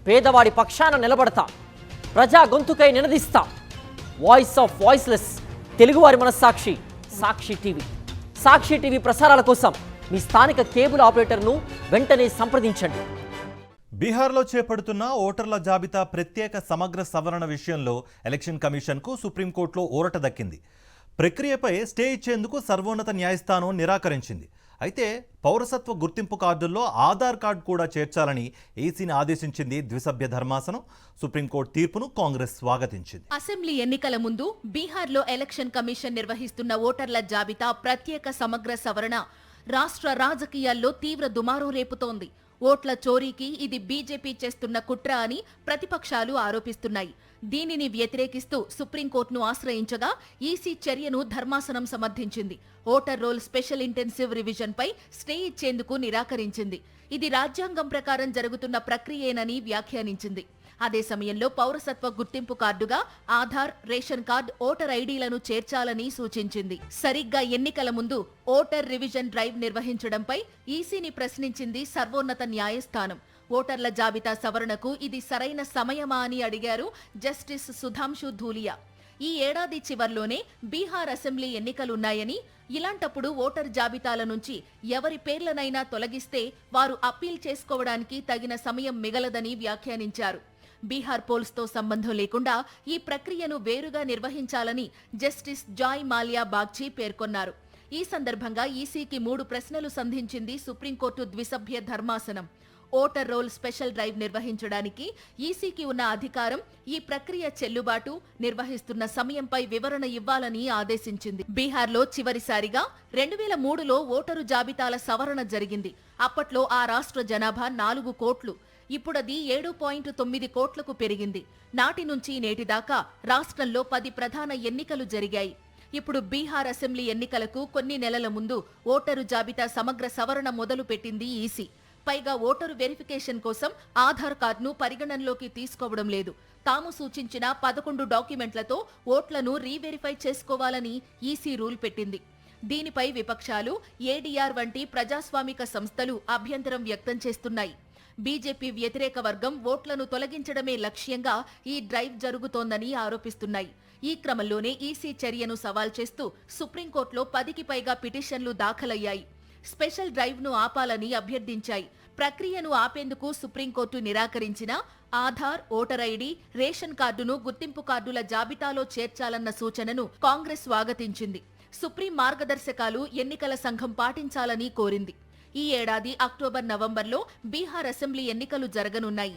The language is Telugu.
పేదవాడి పక్షాన నిలబడతా, ప్రజా గొంతుకై నినదిస్తా. వాయిస్ ఆఫ్ వాయిస్లెస్, తెలుగువారి మనస్సాక్షి, సాక్షి టీవీ. సాక్షి టీవీ ప్రసారాల కోసం మీ స్థానిక కేబుల్ ఆపరేటర్ను వెంటనే సంప్రదించండి. బీహార్లో చేపడుతున్న ఓటర్ల జాబితా ప్రత్యేక సమగ్ర సవరణ విషయంలో ఎలక్షన్ కమిషన్కు సుప్రీంకోర్టులో ఊరట దక్కింది. ప్రక్రియపై స్టే ఇచ్చేందుకు సర్వోన్నత న్యాయస్థానం నిరాకరించింది. అయితే పౌరసత్వ గుర్తింపు కార్డుల్లో ఆధార్ కార్డు కూడా చేర్చాలని ఈసీని ఆదేశించింది ద్విసభ్య ధర్మాసనం. సుప్రీంకోర్టు తీర్పును కాంగ్రెస్ స్వాగతించింది. అసెంబ్లీ ఎన్నికల ముందు బీహార్లో ఎలక్షన్ కమిషన్ నిర్వహిస్తున్న ఓటర్ల జాబితా ప్రత్యేక సమగ్ర సవరణ రాష్ట్ర రాజకీయాల్లో తీవ్ర దుమారం రేపుతోంది. ఓట్ల చోరీకి ఇది బీజేపీ చేస్తున్న కుట్ర అని ప్రతిపక్షాలు ఆరోపిస్తున్నాయి. దీనిని వ్యతిరేకిస్తూ సుప్రీంకోర్టును ఆశ్రయించగా ఈసీ చర్యను ధర్మాసనం సమర్థించింది. ఓటర్ రోల్ స్పెషల్ ఇంటెన్సివ్ రివిజన్పై స్టే ఇచ్చేందుకు నిరాకరించింది. ఇది రాజ్యాంగం ప్రకారం జరుగుతున్న ప్రక్రియేనని వ్యాఖ్యానించింది. అదే సమయంలో పౌరసత్వ గుర్తింపు కార్డుగా ఆధార్, రేషన్ కార్డు, ఓటర్ ఐడీలను చేర్చాలని సూచించింది. సరిగ్గా ఎన్నికల ముందు ఓటర్ రివిజన్ డ్రైవ్ నిర్వహించడంపై ఈసీని ప్రశ్నించింది సర్వోన్నత న్యాయస్థానం. ఓటర్ల జాబితా సవరణకు ఇది సరైన సమయమా అని అడిగారు జస్టిస్ సుధాంశు ధూలియా. ఈ ఏడాది చివర్లోనే బీహార్ అసెంబ్లీ ఎన్నికలున్నాయని, ఇలాంటప్పుడు ఓటర్ జాబితాల నుంచి ఎవరి పేర్లనైనా తొలగిస్తే వారు అప్పీల్ చేసుకోవడానికి తగిన సమయం మిగలదని వ్యాఖ్యానించారు. బీహార్ పోల్స్తో సంబంధం లేకుండా ఈ ప్రక్రియను వేరుగా నిర్వహించాలని జస్టిస్ జాయ్ మాల్యా బాగ్చి పేర్కొన్నారు. ఈ సందర్భంగా ఈసీకి 3 ప్రశ్నలు సంధించింది సుప్రీంకోర్టు ద్విసభ్య ధర్మాసనం. ఓటర్ రోల్ స్పెషల్ డ్రైవ్ నిర్వహించడానికి ఈసీకి ఉన్న అధికారం, ఈ ప్రక్రియ చెల్లుబాటు, నిర్వహిస్తున్న సమయంపై వివరణ ఇవ్వాలని ఆదేశించింది. బీహార్లో చివరిసారిగా 2003లో ఓటరు జాబితాల సవరణ జరిగింది. అప్పట్లో ఆ రాష్ట్ర జనాభా 4 కోట్లు. ఇప్పుడది 7.9 కోట్లకు పెరిగింది. నాటి నుంచి నేటిదాకా రాష్ట్రంలో 10 ప్రధాన ఎన్నికలు జరిగాయి. ఇప్పుడు బీహార్ అసెంబ్లీ ఎన్నికలకు కొన్ని నెలల ముందు ఓటరు జాబితా సమగ్ర సవరణ మొదలుపెట్టింది ఈసీ. పైగా ఓటరు వెరిఫికేషన్ కోసం ఆధార్ కార్డును పరిగణనలోకి తీసుకోవడం లేదు. తాము సూచించిన 11 డాక్యుమెంట్లతో ఓట్లను రీవెరిఫై చేసుకోవాలని ఈసీ రూల్ పెట్టింది. దీనిపై విపక్షాలు, ఏడీఆర్ వంటి ప్రజాస్వామిక సంస్థలు అభ్యంతరం వ్యక్తం చేస్తున్నాయి. బీజేపీ వ్యతిరేక వర్గం ఓట్లను తొలగించడమే లక్ష్యంగా ఈ డ్రైవ్ జరుగుతోందని ఆరోపిస్తున్నాయి. ఈ క్రమంలోనే ఈసీ చర్యను సవాల్ చేస్తూ సుప్రీంకోర్టులో 10కి పైగా పిటిషన్లు దాఖలయ్యాయి. స్పెషల్ డ్రైవ్ను ఆపాలని అభ్యర్థించాయి. ప్రక్రియను ఆపేందుకు సుప్రీంకోర్టు నిరాకరించినా ఆధార్, ఓటర్ ఐడీ, రేషన్ కార్డును గుర్తింపు కార్డుల జాబితాలో చేర్చాలన్న సూచనను కాంగ్రెస్ స్వాగతించింది. సుప్రీం మార్గదర్శకాలు ఎన్నికల సంఘం పాటించాలని కోరింది. ఈ ఏడాది అక్టోబర్, నవంబర్లో బీహార్ అసెంబ్లీ ఎన్నికలు జరగనున్నాయి.